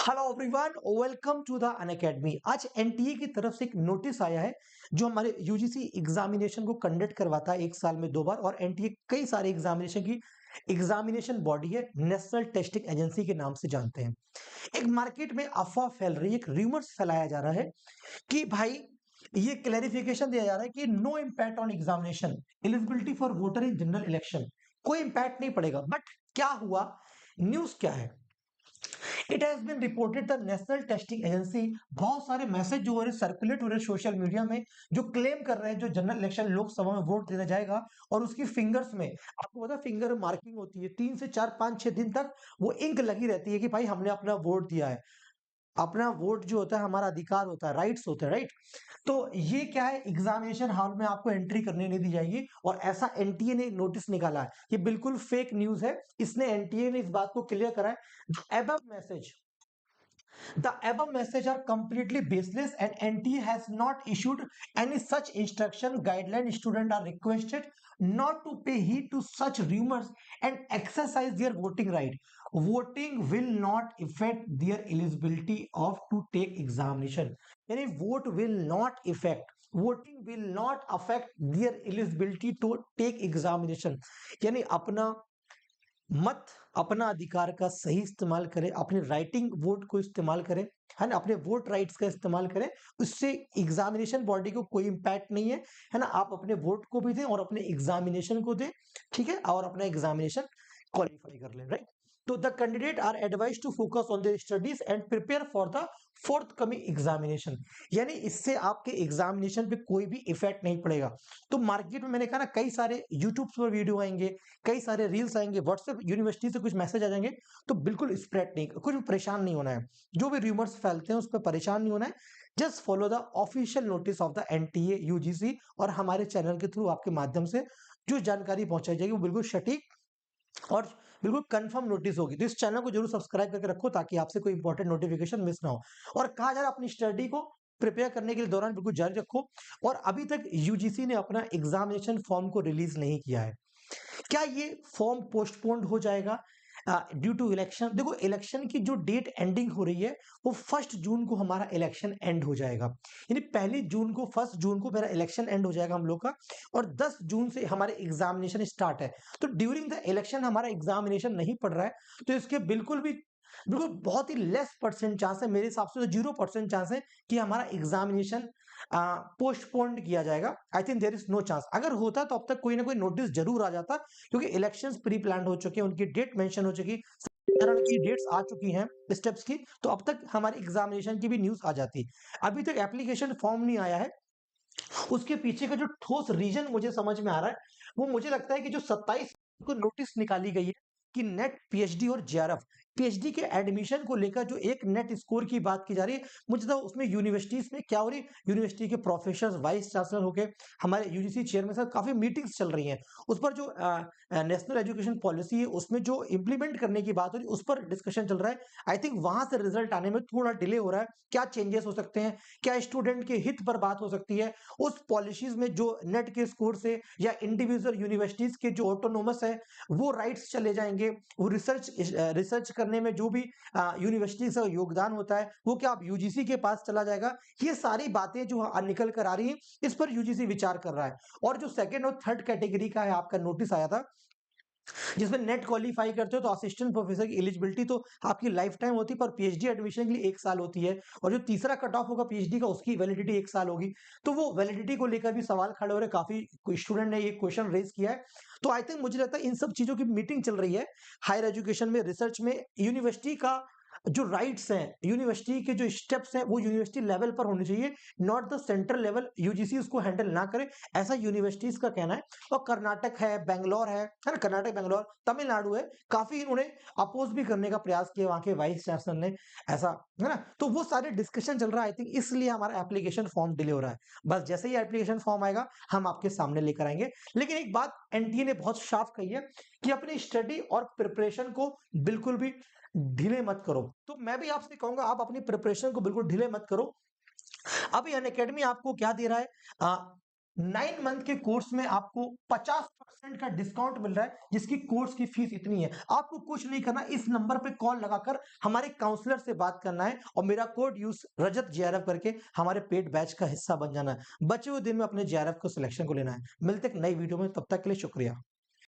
Hello everyone, welcome to the Unacademy. आज NTA की तरफ से एक नोटिस आया है जो हमारे यूजीसी एग्जामिनेशन को कंडक्ट करवाता है एक साल में 2 बार। और एनटीए कई सारे एग्जामिनेशन की एग्जामिनेशन बॉडी है, नेशनल टेस्टिंग एजेंसी के नाम से जानते हैं। एक मार्केट में अफवाह फैल रही है, एक रूमर्स फैलाया जा रहा है कि भाई ये क्लैरिफिकेशन दिया जा रहा है कि no impact on examination eligibility for voter in general election. कोई इम्पैक्ट नहीं पड़ेगा। बट क्या हुआ, न्यूज क्या है? It has been reported the national testing agency, बहुत सारे मैसेज जो हो रहे सर्कुलेट हो रहे सोशल मीडिया में, जो क्लेम कर रहे हैं जो जनरल इलेक्शन लोकसभा में वोट देना जाएगा और उसकी फिंगर्स में, आपको पता फिंगर मार्किंग होती है 3 से 4 5 6 दिन तक वो इंक लगी रहती है कि भाई हमने अपना वोट दिया है। अपना वोट जो होता है हमारा अधिकार होता है, राइट्स होते हैं, राइट। तो ये क्या है, एग्जामिनेशन हॉल में आपको एंट्री करने नहीं दी जाएगी। और ऐसा एनटीए ने नोटिस निकाला है, ये बिल्कुल फेक न्यूज है। इसने एनटीए ने इस बात को क्लियर करा है। Above message The above messages are completely baseless and NTA has not issued any such instruction guideline. Students are requested not to pay heed to such rumors and exercise their voting right. Voting will not affect their eligibility of to take examination. यानी vote will not affect, voting will not affect their eligibility to take examination. यानी अपना मत, अपना अधिकार का सही इस्तेमाल करें, अपने राइटिंग वोट को इस्तेमाल करें, है ना, अपने वोट राइट्स का इस्तेमाल करें। उससे एग्जामिनेशन बॉडी को कोई इंपैक्ट नहीं है ना। आप अपने वोट को भी दें और अपने एग्जामिनेशन को दें, ठीक है, और अपना एग्जामिनेशन क्वालिफाई कर लें, राइट। तो the candidate are advise to focus on their studies and prepare for the forthcoming examination. यानी इससे आपके एग्जामिनेशन पे कोई भी इफेक्ट नहीं पड़ेगा। तो मार्केट में मैंने कहा ना, कई सारे यूट्यूब पर वीडियो आएंगे, कई सारे रील्स आएंगे, व्हाट्सएप यूनिवर्सिटी से कुछ मैसेज आ जाएंगे। तो बिल्कुल स्प्रेड नहीं, कुछ भी परेशान नहीं होना है। जो भी रूमर्स फैलते हैं उस पर परेशान नहीं होना है। Just follow the official notice of the NTA UGC, और हमारे चैनल के थ्रू आपके माध्यम से जो जानकारी पहुंचाई जाएगी वो बिल्कुल सटीक और बिल्कुल कंफर्म नोटिस होगी। तो इस चैनल को जरूर सब्सक्राइब करके रखो ताकि आपसे कोई इंपॉर्टेंट नोटिफिकेशन मिस ना हो। और कहा जा रहा है अपनी स्टडी को प्रिपेयर करने के दौरान बिल्कुल जारी रखो। और अभी तक यूजीसी ने अपना एग्जामिनेशन फॉर्म को रिलीज नहीं किया है। क्या ये फॉर्म पोस्टपोन्ड हो जाएगा ड्यू टू इलेक्शन? देखो, इलेक्शन की जो डेट एंडिंग हो रही है वो 1 जून को हमारा इलेक्शन एंड हो जाएगा। यानी 1 जून को, 1 जून को मेरा इलेक्शन एंड हो जाएगा हम लोग का। और 10 जून से हमारे एग्जामिनेशन स्टार्ट है। तो ड्यूरिंग द इलेक्शन हमारा एग्जामिनेशन नहीं पड़ रहा है। तो इसके बिल्कुल बहुत ही लेस परसेंट चांस है, मेरे हिसाब से तो 0% चांस है कि हमारा एग्जामिनेशन पोस्टपोन्ड किया जाएगा। I think there is no chance. अगर होता तो अब तक कोई ना कोई नोटिस जरूर आ जाता, क्योंकि इलेक्शंस प्री प्लान हो चुके हैं, उनकी डेट मेंशन हो चुकी, साधारण की डेट्स आ चुकी हैं स्टेप्स की। तो अब तक हमारी एग्जामिनेशन की भी न्यूज आ जाती। अभी तक एप्लीकेशन फॉर्म नहीं आया है। उसके पीछे का जो ठोस रीजन मुझे समझ में आ रहा है, वो मुझे लगता है कि जो 27 को नोटिस निकाली गई है कि नेट, पीएचडी और जेआरएफ, पीएचडी के एडमिशन को लेकर जो एक नेट स्कोर की बात की जा रही है, मुझे तो उसमें यूनिवर्सिटीज में क्या हो रही है, यूनिवर्सिटी के प्रोफेसर, वाइस चांसलर होके हमारे यूजीसी चेयरमैन साहब, काफी मीटिंग्स चल रही हैं। उस पर जो नेशनल एजुकेशन पॉलिसी है उसमें जो इंप्लीमेंट करने की बात हो रही है उस पर डिस्कशन चल रहा है। आई थिंक वहां से रिजल्ट आने में थोड़ा डिले हो रहा है। क्या चेंजेस हो सकते हैं, क्या स्टूडेंट के हित पर बात हो सकती है उस पॉलिसीज में, जो नेट के स्कोर से या इंडिविजुअल यूनिवर्सिटीज के जो ऑटोनोमस है वो राइट्स चले जाएंगे। वो रिसर्च करने में जो भी यूनिवर्सिटी से योगदान होता है वो क्या अब यूजीसी के पास चला जाएगा? ये सारी बातें जो निकल कर आ रही हैं, इस पर यूजीसी विचार कर रहा है। और जो सेकंड और थर्ड कैटेगरी का है, आपका नोटिस आया था जिसमें नेट क्वालिफाई करते हो तो असिस्टेंट प्रोफेसर की एलिजिबिलिटी तो आपकी लाइफ टाइम होती है, पर पीएचडी एडमिशन के लिए 1 साल होती है। और जो तीसरा कट ऑफ होगा पीएचडी का, उसकी वैलिडिटी 1 साल होगी। तो वो वैलिडिटी को लेकर भी सवाल खड़े हो रहे, काफी स्टूडेंट ने ये क्वेश्चन रेज किया है। तो आई थिंक मुझे लगता है इन सब चीजों की मीटिंग चल रही है हायर एजुकेशन में, रिसर्च में। यूनिवर्सिटी का जो राइट्स हैं, यूनिवर्सिटी के जो स्टेप्स हैं वो यूनिवर्सिटी लेवल पर होने चाहिए, not the central level. UGC उसको हैंडल ना करे, ऐसा यूनिवर्सिटीज का कहना है। और कर्नाटक है, बेंगलोर है ना, कर्नाटक, बेंगलोर, तमिलनाडु है, काफी इन्होंने अपोज भी करने का प्रयास किया वहां के वाइस चांसलर ने, ऐसा है ना। तो वो सारे डिस्कशन चल रहा है। आई थिंक इसलिए हमारा एप्लीकेशन फॉर्म डिले हो रहा है। बस जैसे ही एप्लीकेशन फॉर्म आएगा हम आपके सामने लेकर आएंगे। लेकिन एक बात एनटीए ने बहुत साफ कही है कि अपनी स्टडी और प्रिपरेशन को बिल्कुल भी ढीले मत करो। तो मैं भी आपसे कहूंगा आप अपनी प्रिपरेशन को बिल्कुल ढीले मत करो। अभी अनअकैडमी आपको क्या दे रहा है, 9 मंथ के कोर्स में आपको 50% का डिस्काउंट मिल रहा है, जिसकी कोर्स की फीस इतनी है। आपको कुछ नहीं करना, इस नंबर पे कॉल लगाकर हमारे काउंसलर से बात करना है और मेरा कोड यूज रजत जेआरएफ करके हमारे पेड बैच का हिस्सा बन जाना है। बचे हुए दिन में अपने जेआरएफ को सिलेक्शन को लेना है। मिलते एक नई वीडियो में, तब तक के लिए शुक्रिया।